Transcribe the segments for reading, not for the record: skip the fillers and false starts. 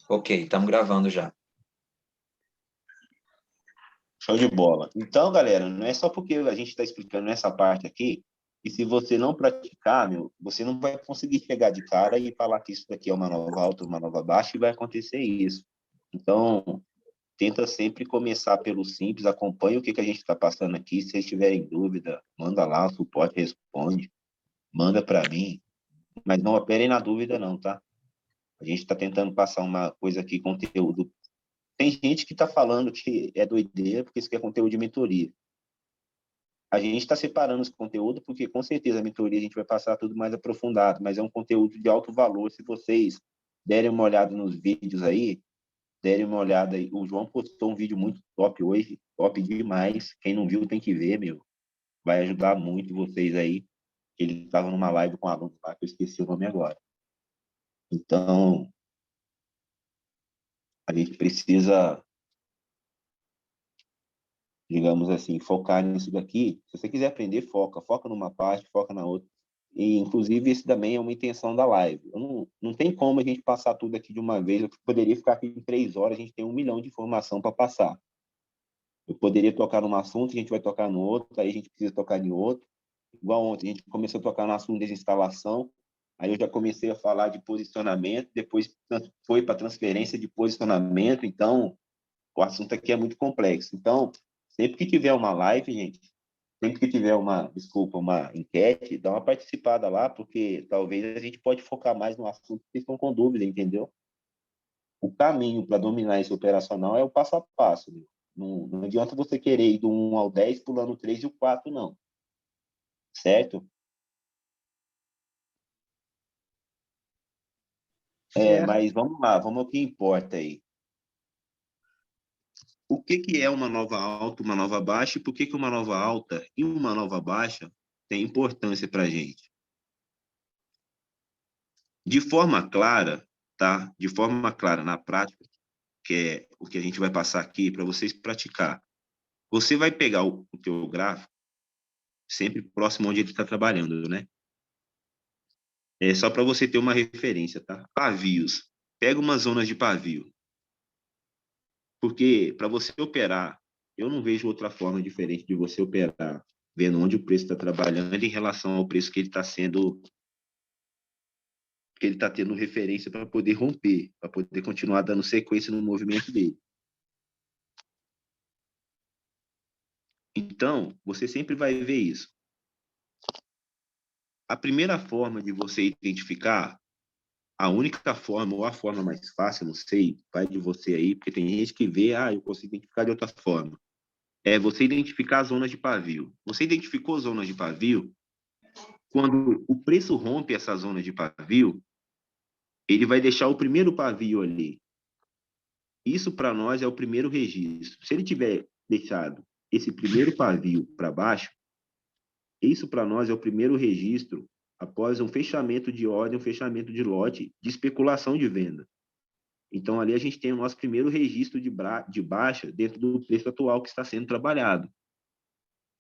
Ok, estamos gravando já. Show de bola. Então, galera, não é só porque a gente está explicando essa parte aqui, e se você não praticar, meu, você não vai conseguir chegar de cara e falar que isso daqui é uma nova alta, uma nova baixa, e vai acontecer isso. Então, tenta sempre começar pelo simples, acompanhe o que a gente está passando aqui. Se vocês tiverem dúvida, manda lá, o suporte responde, manda para mim, mas não operem na dúvida não, tá? A gente está tentando passar uma coisa aqui, conteúdo. Tem gente que está falando que é doideira, porque isso aqui é conteúdo de mentoria. A gente está separando esse conteúdo porque, com certeza, a mentoria a gente vai passar tudo mais aprofundado, mas é um conteúdo de alto valor. Se vocês derem uma olhada nos vídeos aí, derem uma olhada aí. O João postou um vídeo muito top hoje, top demais. Quem não viu tem que ver, meu. Vai ajudar muito vocês aí. Ele estava numa live com um aluno lá, que eu esqueci o nome agora. Então, a gente precisa, digamos assim, focar nisso daqui. Se você quiser aprender, foca. Foca numa parte, foca na outra. E, inclusive, esse também é uma intenção da live. Não tem como a gente passar tudo aqui de uma vez. Eu poderia ficar aqui em 3 horas, a gente tem 1 milhão de informação para passar. Eu poderia tocar num assunto, a gente vai tocar no outro, aí a gente precisa tocar em outro. Igual ontem, a gente começou a tocar no assunto de desinstalação, aí eu já comecei a falar de posicionamento, depois foi para transferência de posicionamento, então o assunto aqui é muito complexo. Então, sempre que tiver uma live, gente, sempre que tiver desculpa, uma enquete, dá uma participada lá, porque talvez a gente pode focar mais no assunto que vocês estão com dúvida, entendeu? O caminho para dominar esse operacional é o passo a passo. Né? Não adianta você querer ir do 1 ao 10 pulando o 3 e o 4, não. Certo? Certo. Mas vamos lá, vamos ao que importa aí. O que é uma nova alta, uma nova baixa, e por que uma nova alta e uma nova baixa tem importância para a gente? De forma clara, tá? De forma clara, na prática, que é o que a gente vai passar aqui para vocês praticar. Você vai pegar o teu gráfico sempre próximo onde ele está trabalhando, né? É só para você ter uma referência, tá? Pavios. Pega umas zonas de pavio. Porque para você operar, eu não vejo outra forma diferente de você operar, vendo onde o preço está trabalhando em relação ao preço que ele está sendo, que ele está tendo referência para poder romper, para poder continuar dando sequência no movimento dele. Então, você sempre vai ver isso. A primeira forma de você identificar, a única forma, ou a forma mais fácil, não sei, vai de você aí, porque tem gente que vê, eu consigo identificar de outra forma. É você identificar as zonas de pavio. Você identificou zonas de pavio? Quando o preço rompe essa zona de pavio, ele vai deixar o primeiro pavio ali. Isso, para nós, é o primeiro registro. Se ele tiver deixado esse primeiro pavio para baixo, isso, para nós, é o primeiro registro após um fechamento de ordem, um fechamento de lote de especulação de venda. Então, ali a gente tem o nosso primeiro registro de baixa dentro do preço atual que está sendo trabalhado.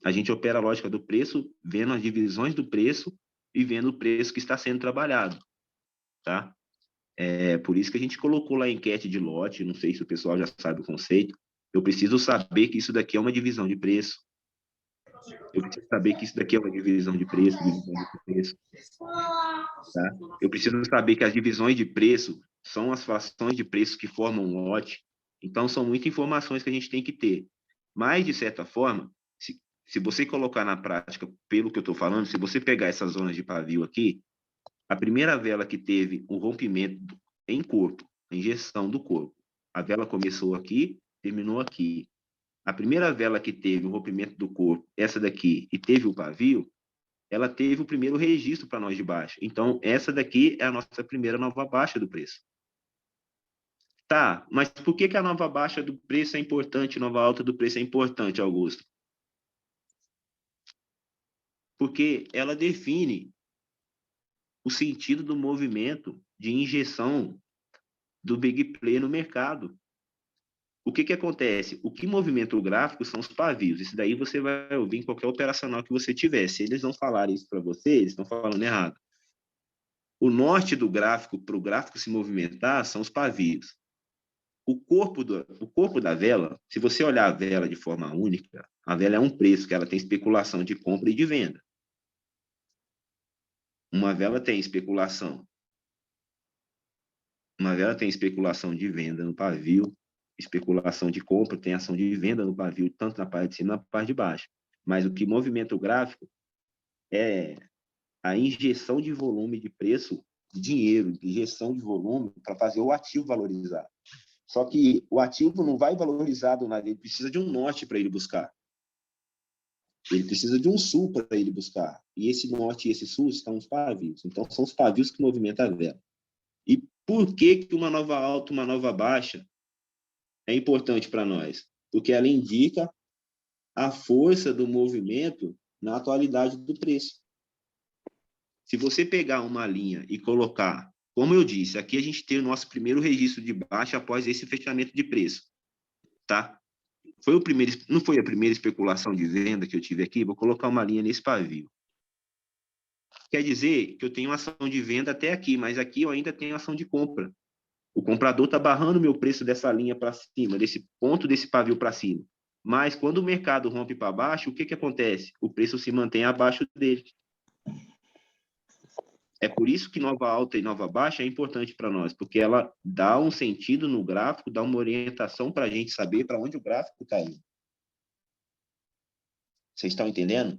A gente opera a lógica do preço, vendo as divisões do preço e vendo o preço que está sendo trabalhado, tá? É por isso que a gente colocou lá a enquete de lote, não sei se o pessoal já sabe o conceito. Eu preciso saber que isso daqui é uma divisão de preço. Eu preciso saber que isso daqui é uma divisão de preço, tá? Eu preciso saber que as divisões de preço são as frações de preço que formam um lote. Então, são muitas informações que a gente tem que ter. Mas, de certa forma, se você colocar na prática, pelo que eu estou falando, se você pegar essas zonas de pavio aqui, a primeira vela que teve um rompimento em corpo, a injeção do corpo, a vela começou aqui, terminou aqui. A primeira vela que teve o rompimento do corpo, essa daqui, e teve o pavio, ela teve o primeiro registro para nós de baixa. Então, essa daqui é a nossa primeira nova baixa do preço. Tá, mas por que a nova baixa do preço é importante, nova alta do preço é importante, Augusto? Porque ela define o sentido do movimento de injeção do Big Play no mercado. O que acontece? O que movimenta o gráfico são os pavios. Isso daí você vai ouvir em qualquer operacional que você tiver. Se eles não falarem isso para você, eles estão falando errado. O norte do gráfico, para o gráfico se movimentar, são os pavios. o corpo da vela, se você olhar a vela de forma única, a vela é um preço que ela tem especulação de compra e de venda. Uma vela tem especulação. Uma vela tem especulação de venda no pavio, especulação de compra, tem ação de venda no pavio, tanto na parte de cima quanto na parte de baixo. Mas o que movimenta o gráfico é a injeção de volume de preço, dinheiro, injeção de volume para fazer o ativo valorizar. Só que o ativo não vai valorizar do nada, ele precisa de um norte para ele buscar. Ele precisa de um sul para ele buscar. E esse norte e esse sul estão os pavios. Então, são os pavios que movimentam a vela. E por que uma nova alta, uma nova baixa é importante para nós? Porque ela indica a força do movimento na atualidade do preço. Se você pegar uma linha e colocar, como eu disse, aqui a gente tem o nosso primeiro registro de baixa após esse fechamento de preço, tá? Não foi a primeira especulação de venda que eu tive aqui? Vou colocar uma linha nesse pavio. Quer dizer que eu tenho ação de venda até aqui, mas aqui eu ainda tenho ação de compra. O comprador está barrando o meu preço dessa linha para cima, desse ponto desse pavio para cima. Mas quando o mercado rompe para baixo, o que acontece? O preço se mantém abaixo dele. É por isso que nova alta e nova baixa é importante para nós, porque ela dá um sentido no gráfico, dá uma orientação para a gente saber para onde o gráfico está indo. Vocês estão entendendo?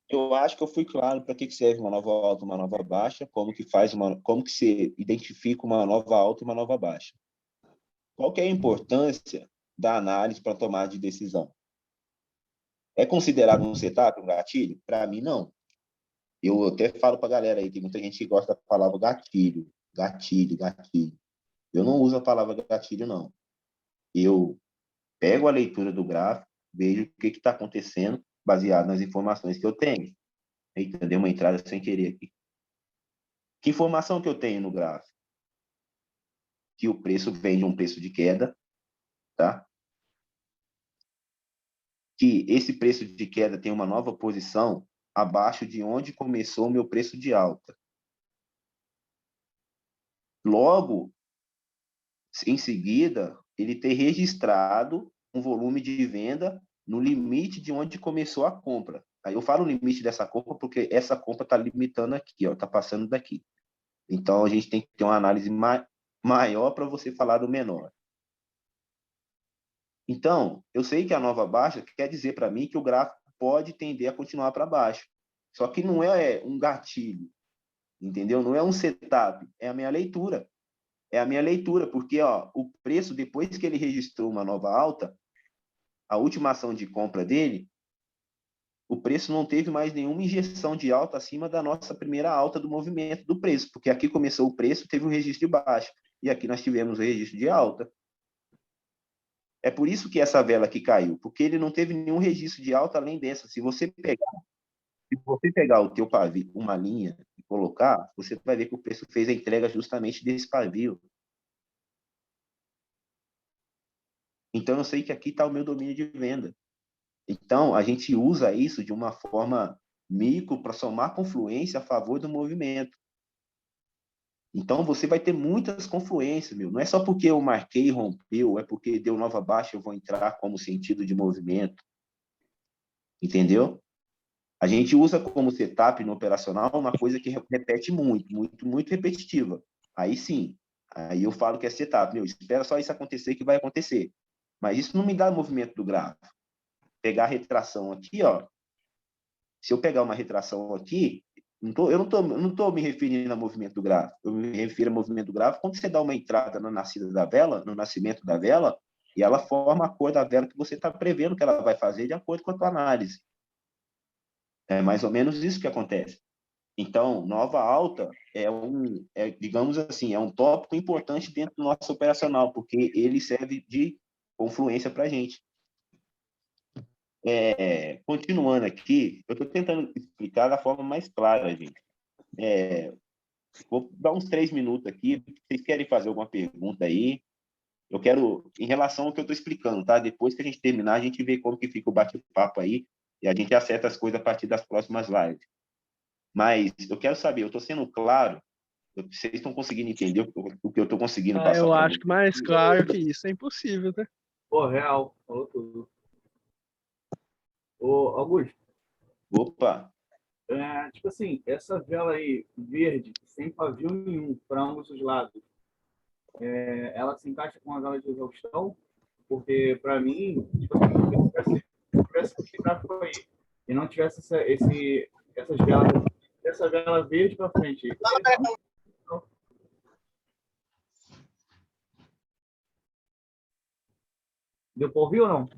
Eu acho que eu fui claro para que serve uma nova alta, uma nova baixa, como que se identifica uma nova alta e uma nova baixa. Qual que é a importância da análise para tomar de decisão? É considerado um setup, um gatilho? Para mim, não. Eu até falo para a galera aí, tem muita gente que gosta da palavra gatilho, gatilho, gatilho. Eu não uso a palavra gatilho, não. Eu pego a leitura do gráfico, vejo o que está acontecendo, baseado nas informações que eu tenho. Eita, deu uma entrada sem querer aqui. Que informação que eu tenho no gráfico? Que o preço vem de um preço de queda, tá? Que esse preço de queda tem uma nova posição abaixo de onde começou o meu preço de alta. Logo, em seguida, ele ter registrado um volume de venda no limite de onde começou a compra. Aí eu falo o limite dessa compra porque essa compra está limitando aqui, está passando daqui. Então, a gente tem que ter uma análise maior para você falar do menor. Então, eu sei que a nova baixa quer dizer para mim que o gráfico pode tender a continuar para baixo. Só que não é um gatilho, entendeu? Não é um setup, é a minha leitura. É a minha leitura, porque o preço, depois que ele registrou uma nova alta, a última ação de compra dele, o preço não teve mais nenhuma injeção de alta acima da nossa primeira alta do movimento do preço, porque aqui começou o preço, teve um registro de baixa, e aqui nós tivemos o registro de alta. É por isso que essa vela aqui caiu, porque ele não teve nenhum registro de alta além dessa. Se você pegar o teu pavio, uma linha, e colocar, você vai ver que o preço fez a entrega justamente desse pavio. Então, eu sei que aqui está o meu domínio de venda. Então, a gente usa isso de uma forma micro para somar confluência a favor do movimento. Então, você vai ter muitas confluências, meu. Não é só porque eu marquei e rompeu, é porque deu nova baixa, eu vou entrar como sentido de movimento. Entendeu? A gente usa como setup no operacional uma coisa que repete muito, muito, muito repetitiva. Aí sim, aí eu falo que é setup. Meu, espera só isso acontecer que vai acontecer. Mas isso não me dá movimento do gráfico. Pegar a retração aqui, se eu pegar uma retração aqui, eu não tô me referindo a movimento do gráfico. Eu me refiro a movimento do gráfico quando você dá uma entrada na nascida da vela, no nascimento da vela, e ela forma a cor da vela que você está prevendo que ela vai fazer de acordo com a tua análise. É mais ou menos isso que acontece. Então, nova alta digamos assim, é um tópico importante dentro do nosso operacional, porque ele serve de confluência para a gente. Continuando aqui, eu estou tentando explicar da forma mais clara, gente. Vou dar uns 3 minutos aqui. Vocês querem fazer alguma pergunta aí? Eu quero, em relação ao que eu estou explicando, tá? Depois que a gente terminar, a gente vê como que fica o bate-papo aí e a gente acerta as coisas a partir das próximas lives. Mas eu quero saber, eu estou sendo claro, vocês estão conseguindo entender o que eu estou conseguindo Ah, passar eu para acho vocês? que mais claro que isso é impossível, né? Pô, real. Falou tudo. Ô, Augusto, Opa, tipo assim, essa vela aí, verde, sem pavio nenhum, para ambos os lados, ela se encaixa com a vela de exaustão? Porque, para mim, tipo assim, se tivesse esse gráfico aí e não tivesse essas velas, essa vela verde para frente, deu para ouvir ou não?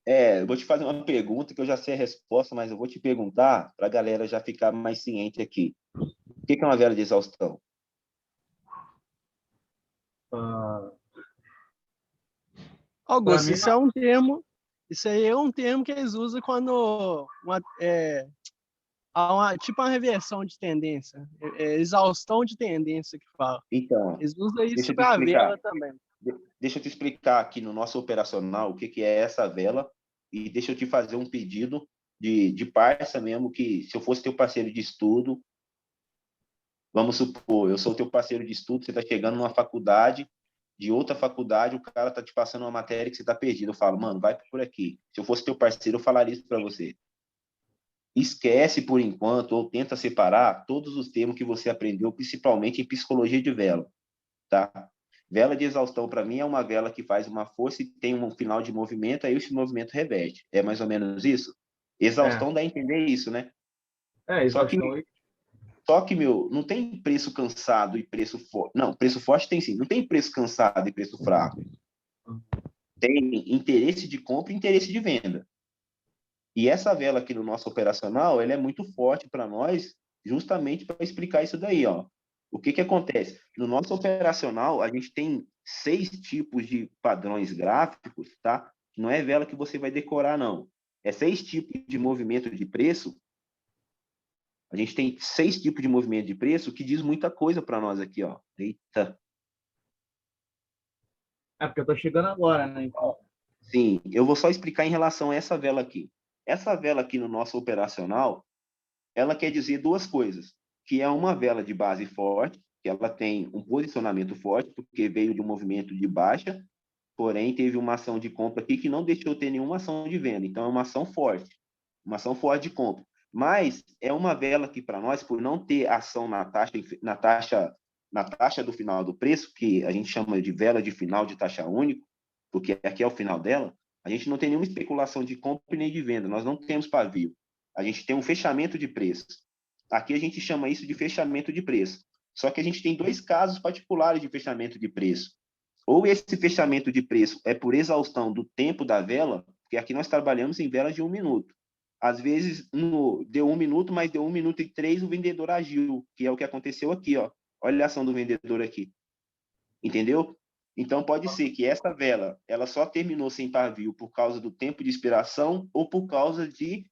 eu vou te fazer uma pergunta que eu já sei a resposta, mas eu vou te perguntar para a galera já ficar mais ciente aqui. O que é uma vela de exaustão? Para Augusto, mim, não. isso aí é um termo que eles usam quando há tipo uma reversão de tendência, exaustão de tendência que fala. Então, Eles usam deixa isso eu te para a vela explicar. também. Deixa eu te explicar aqui no nosso operacional o que é essa vela e deixa eu te fazer um pedido de parça mesmo, que se eu fosse teu parceiro de estudo, vamos supor, eu sou teu parceiro de estudo, você está chegando numa faculdade, de outra faculdade, o cara está te passando uma matéria que você está perdido. Eu falo, mano, vai por aqui. Se eu fosse teu parceiro, eu falaria isso para você. Esquece por enquanto, ou tenta separar todos os termos que você aprendeu, principalmente em psicologia de vela, tá? Vela de exaustão, para mim, é uma vela que faz uma força e tem um final de movimento, aí esse movimento reverte. É mais ou menos isso? É, Exaustão dá a entender isso, né? Só que, exaustão. meu, não tem preço cansado e preço forte. Não, preço forte tem sim. Não tem preço cansado e preço fraco. Tem interesse de compra e interesse de venda. E essa vela aqui no nosso operacional, ela é muito forte para nós, justamente para explicar isso daí, ó. O que acontece? No nosso operacional, a gente tem 6 tipos de padrões gráficos, tá? Não é vela que você vai decorar, não. É 6 tipos de movimento de preço. A gente tem 6 tipos de movimento de preço que diz muita coisa para nós aqui, ó. Eita. Porque eu tô chegando agora, né? Então, Sim, eu vou só explicar em relação a essa vela aqui. Essa vela aqui no nosso operacional, ela quer dizer duas coisas, que é uma vela de base forte, que ela tem um posicionamento forte, porque veio de um movimento de baixa, porém teve uma ação de compra aqui que não deixou ter nenhuma ação de venda, então é uma ação forte de compra. Mas é uma vela que para nós, por não ter ação na taxa do final do preço, que a gente chama de vela de final de taxa único, porque aqui é o final dela, a gente não tem nenhuma especulação de compra nem de venda, nós não temos pavio. A gente tem um fechamento de preços. Aqui a gente chama isso de fechamento de preço. Só que a gente tem dois casos particulares de fechamento de preço. Ou esse fechamento de preço é por exaustão do tempo da vela, porque aqui nós trabalhamos em velas de 1 minuto. Às vezes deu 1 minuto, mas deu 1 minuto e 3, o vendedor agiu, que é o que aconteceu aqui, ó. Olha a ação do vendedor aqui. Entendeu? Então pode ser que essa vela ela só terminou sem pavio por causa do tempo de expiração ou por causa de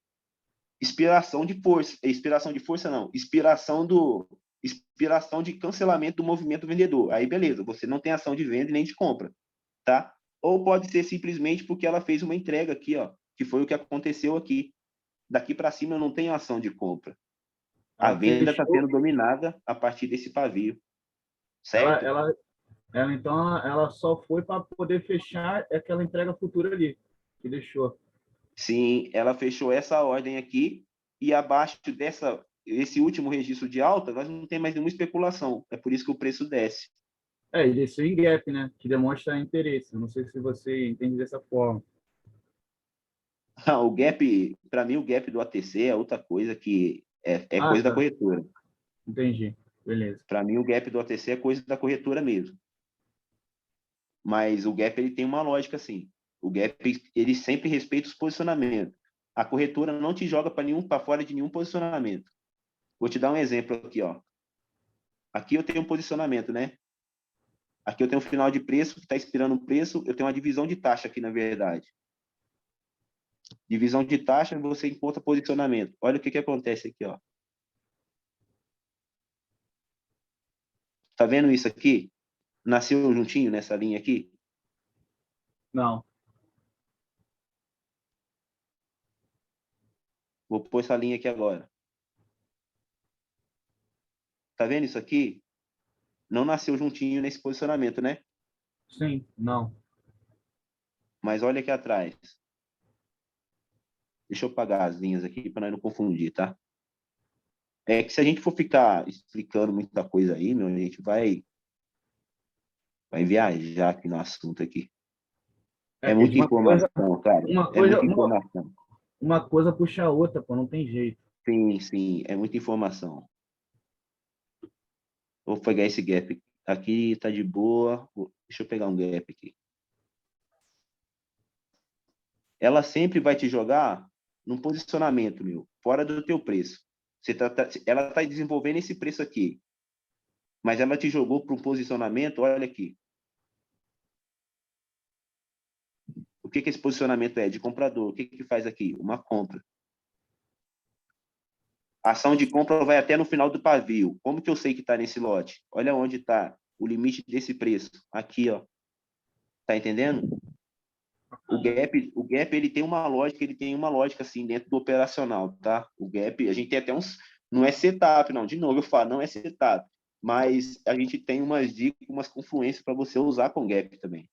expiração de força não, expiração de cancelamento do movimento vendedor. Aí beleza, você não tem ação de venda e nem de compra, tá? Ou pode ser simplesmente porque ela fez uma entrega aqui, ó, que foi o que aconteceu aqui. Daqui para cima eu não tenho ação de compra. A ela venda está fechou. sendo dominada a partir desse pavio, Ela, certo? ela, então, ela só foi para poder fechar aquela entrega futura ali, que deixou. Sim, ela fechou essa ordem aqui e abaixo esse último registro de alta, nós não tem mais nenhuma especulação. É por isso que o preço desce. E desceu em gap, né? Que demonstra interesse. Não sei se você entende dessa forma. O gap, para mim, o gap do ATC é outra coisa que é Ah, coisa da tá. corretora. Entendi. Beleza. Para mim, o gap do ATC é coisa da corretora mesmo. Mas o gap ele tem uma lógica assim. O gap ele sempre respeita os posicionamentos. A corretora não te joga para fora de nenhum posicionamento. Vou te dar um exemplo aqui, ó. Aqui eu tenho um posicionamento, né? Aqui eu tenho um final de preço que está expirando o preço. Eu tenho uma divisão de taxa aqui, na verdade. Divisão de taxa, você encontra posicionamento. Olha o que acontece aqui, ó. Tá vendo isso aqui? Nasceu juntinho nessa linha aqui? Não. Vou pôr essa linha aqui agora. Tá vendo isso aqui? Não nasceu juntinho nesse posicionamento, né? Sim, não. Mas olha aqui atrás. Deixa eu apagar as linhas aqui para nós não confundir, tá? É que se a gente for ficar explicando muita coisa aí, meu, a gente vai viajar aqui no assunto aqui. É muita informação, cara. uma É coisa, muita informação. uma coisa puxa a outra, pô, não tem jeito. Sim, sim, é muita informação. Vou pegar esse gap. Aqui tá de boa. Deixa eu pegar um gap aqui. Ela sempre vai te jogar num posicionamento, meu, fora do teu preço. Ela está desenvolvendo esse preço aqui, mas ela te jogou para um posicionamento, olha aqui. O que esse posicionamento é? De comprador. O que faz aqui? Uma compra. A ação de compra vai até no final do pavio. Como que eu sei que está nesse lote? Olha onde está o limite desse preço. Aqui, ó. Tá entendendo? O gap ele tem uma lógica assim dentro do operacional, tá? O gap, a gente tem até uns, não é setup, não. De novo eu falo, não é setup, mas a gente tem umas dicas, umas confluências para você usar com gap também.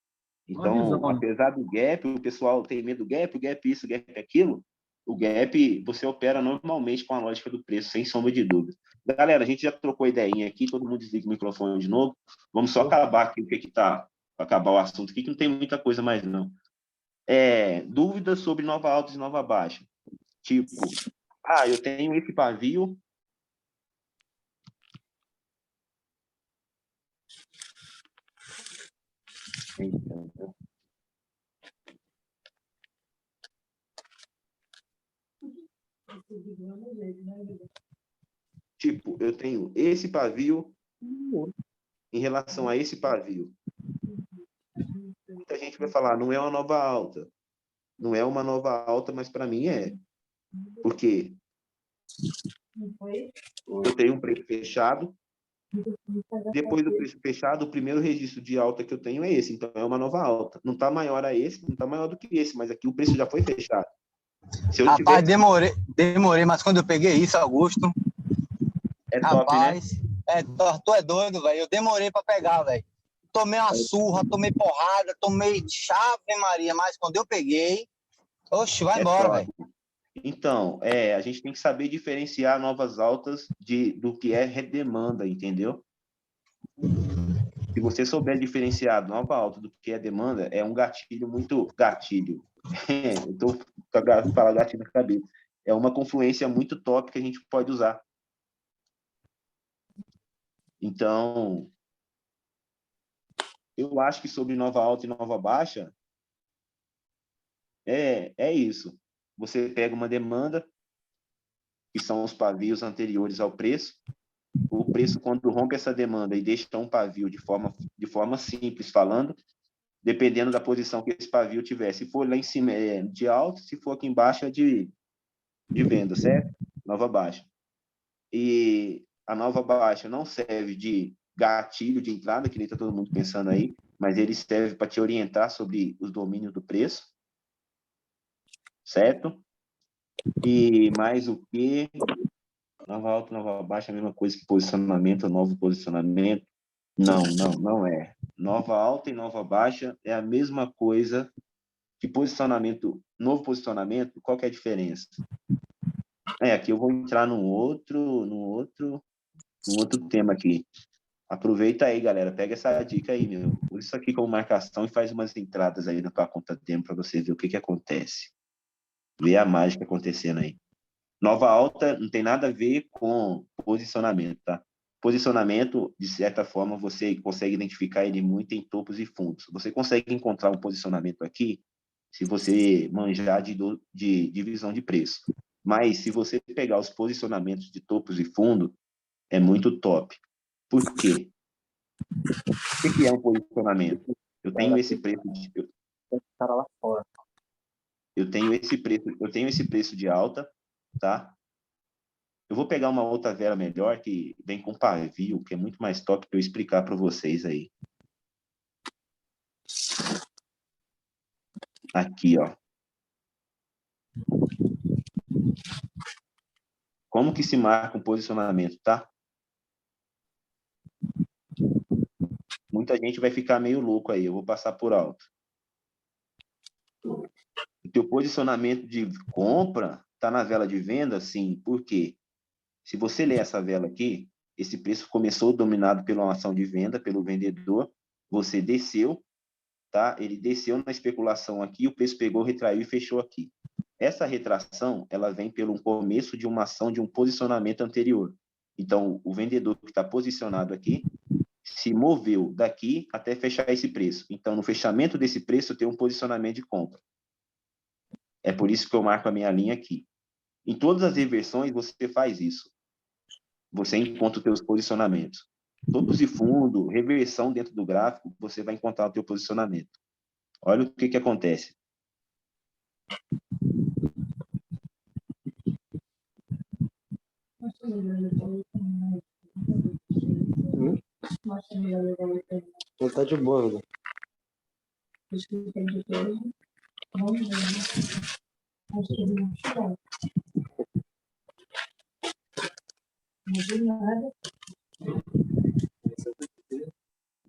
Uma Então, visão, né? apesar do gap, o pessoal tem medo do gap, o gap isso, o gap aquilo. O gap, você opera normalmente com a lógica do preço, sem sombra de dúvida. Galera, a gente já trocou ideinha aqui, todo mundo desliga o microfone de novo. Vamos só acabar aqui o que tá, acabar o assunto aqui, que não tem muita coisa mais não. Dúvidas sobre nova alta e nova baixa. Tipo, eu tenho esse pavio. Tipo, eu tenho esse pavio em relação a esse pavio. Muita gente vai falar, não é uma nova alta. Não é uma nova alta, mas para mim é. Porque eu tenho um preço fechado. Depois do preço fechado, o primeiro registro de alta que eu tenho é esse. Então, é uma nova alta. Não está maior a esse, não está maior do que esse, mas aqui o preço já foi fechado. Se eu Rapaz, tiver... demorei, mas quando eu peguei isso, Augusto, É top, rapaz, né? tu é doido, velho. Eu demorei pra pegar, velho. Tomei uma surra, tomei porrada, tomei chave, Maria, mas quando eu peguei, oxe, vai embora, velho. Então, a gente tem que saber diferenciar novas altas do que é redemanda, entendeu? Se você souber diferenciar nova alta do que é demanda, é um gatilho muito gatilho. Eu tô com falar gatilho na cabeça. É uma confluência muito top que a gente pode usar. Então, eu acho que sobre nova alta e nova baixa, é isso. Você pega uma demanda, que são os pavios anteriores ao preço. O preço, quando rompe essa demanda e deixa um pavio de forma simples falando, dependendo da posição que esse pavio tiver. Se for lá em cima é de alta, se for aqui embaixo é de venda, certo? Nova baixa. E a nova baixa não serve de gatilho de entrada, que nem está todo mundo pensando aí, mas ele serve para te orientar sobre os domínios do preço, certo? E mais o que? Nova alta, nova baixa, a mesma coisa que posicionamento, novo posicionamento. Não é. Nova alta e nova baixa é a mesma coisa que posicionamento, novo posicionamento. Qual que é a diferença? Aqui eu vou entrar num outro tema aqui. Aproveita aí, galera. Pega essa dica aí, meu. Usa isso aqui como marcação e faz umas entradas aí na tua conta tempo para você ver o que acontece. Ver a mágica acontecendo aí. Nova alta não tem nada a ver com posicionamento, tá? Posicionamento, de certa forma, você consegue identificar ele muito em topos e fundos. Você consegue encontrar um posicionamento aqui se você manjar de divisão de preço. Mas se você pegar os posicionamentos de topos e fundo, é muito top. Por quê? O que é um posicionamento? Eu tenho esse preço eu tenho esse preço de alta, tá? Eu vou pegar uma outra vela melhor que vem com pavio, que é muito mais top para eu explicar para vocês aí. Aqui, ó. Como que se marca um posicionamento, tá? muita gente vai ficar meio louco aí, eu vou passar por alto. O teu posicionamento de compra está na vela de venda, sim. Por quê? Se você ler essa vela aqui, esse preço começou dominado pela uma ação de venda, pelo vendedor, você desceu, tá? Ele desceu na especulação aqui, o preço pegou, retraiu e fechou aqui. Essa retração, ela vem pelo começo de uma ação, de um posicionamento anterior. Então, o vendedor que está posicionado aqui se moveu daqui até fechar esse preço. Então, no fechamento desse preço, tem um posicionamento de compra. É por isso que eu marco a minha linha aqui. Em todas as reversões, você faz isso. Você encontra os seus posicionamentos. Topos de fundo, reversão dentro do gráfico, você vai encontrar o seu posicionamento. Olha o que acontece. Ele tá de boa, velho.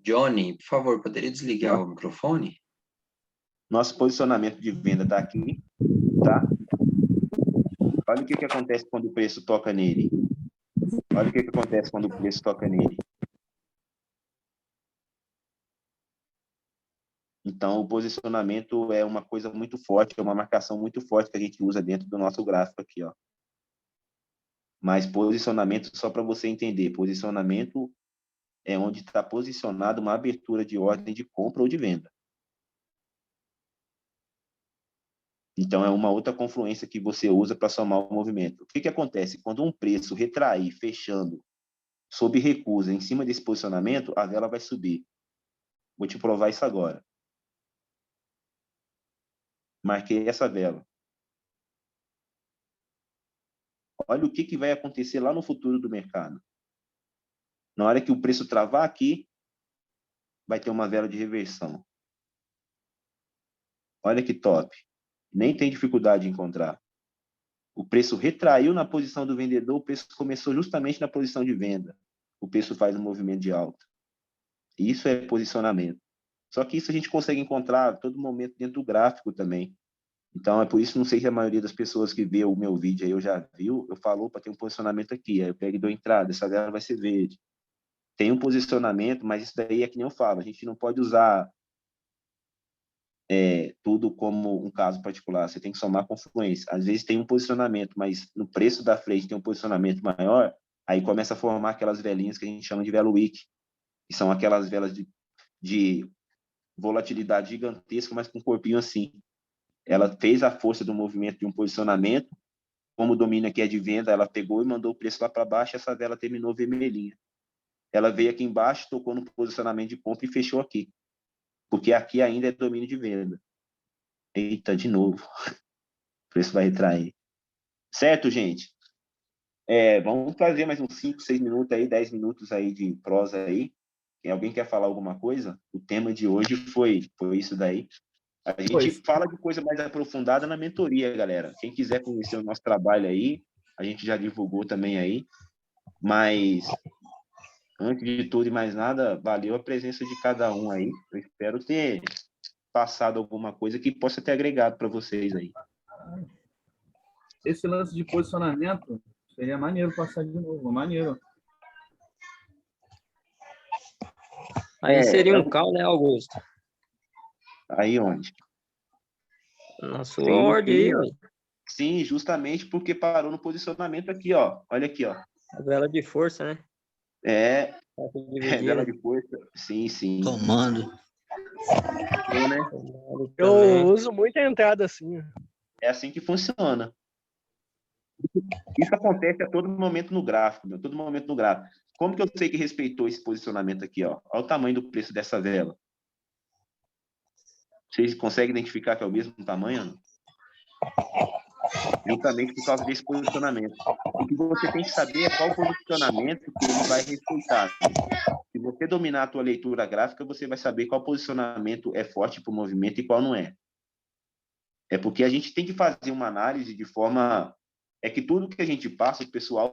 Johnny, por favor, poderia desligar o microfone? Nosso posicionamento de venda está aqui, tá? Olha o que acontece quando o preço toca nele. Olha o que acontece quando o preço toca nele. Então, o posicionamento é uma coisa muito forte, é uma marcação muito forte que a gente usa dentro do nosso gráfico aqui, ó. Mas posicionamento, só para você entender, posicionamento é onde está posicionada uma abertura de ordem de compra ou de venda. Então, é uma outra confluência que você usa para somar o movimento. O que acontece? Quando um preço retrair, fechando, sob recusa, em cima desse posicionamento, a vela vai subir. Vou te provar isso agora. Marquei essa vela. Olha o que vai acontecer lá no futuro do mercado. Na hora que o preço travar aqui, vai ter uma vela de reversão. Olha que top. Nem tem dificuldade de encontrar. O preço retraiu na posição do vendedor, o preço começou justamente na posição de venda. O preço faz um movimento de alta. Isso é posicionamento. Só que isso a gente consegue encontrar a todo momento dentro do gráfico também. Então, é por isso, não sei se a maioria das pessoas que vê o meu vídeo aí, eu já viu, eu falo para ter um posicionamento aqui, aí eu pego e dou entrada, essa vela vai ser verde. Tem um posicionamento, mas isso daí é que nem eu falo, a gente não pode usar tudo como um caso particular, você tem que somar confluência. Às vezes tem um posicionamento, mas no preço da frente tem um posicionamento maior, aí começa a formar aquelas velinhas que a gente chama de vela wick, que são aquelas velas de volatilidade gigantesca, mas com um corpinho assim. Ela fez a força do movimento de um posicionamento, como o domínio aqui é de venda, ela pegou e mandou o preço lá para baixo, essa vela terminou vermelhinha. Ela veio aqui embaixo, tocou no posicionamento de compra e fechou aqui. Porque aqui ainda é domínio de venda. Eita, de novo. O preço vai retrair. Certo, gente? Vamos fazer mais uns 5, 6 minutos aí, 10 minutos aí de prosa aí. Alguém quer falar alguma coisa? O tema de hoje foi isso daí. A gente fala de coisa mais aprofundada na mentoria, galera. Quem quiser conhecer o nosso trabalho aí, a gente já divulgou também aí. Mas, antes de tudo e mais nada, valeu a presença de cada um aí. Eu espero ter passado alguma coisa que possa ter agregado para vocês aí. Esse lance de posicionamento seria maneiro passar de novo, maneiro. Aí seria um call, né, Augusto? Aí onde? Na sua ordem aí, velho. Sim, justamente porque parou no posicionamento aqui, ó. Olha aqui, ó. A vela de força, né? Vela de força. Sim, sim. Tomando. Eu uso muito a entrada assim. É assim que funciona. Isso acontece a todo momento no gráfico, meu, todo momento no gráfico. Como que eu sei que respeitou esse posicionamento aqui, ó? Olha o tamanho do preço dessa vela. Vocês conseguem identificar que é o mesmo tamanho? Não? Justamente por causa desse posicionamento. O que você tem que saber é qual posicionamento que ele vai respeitar. Se você dominar a tua leitura gráfica, você vai saber qual posicionamento é forte para o movimento e qual não é. É porque a gente tem que fazer uma análise de forma... É que tudo que a gente passa, o pessoal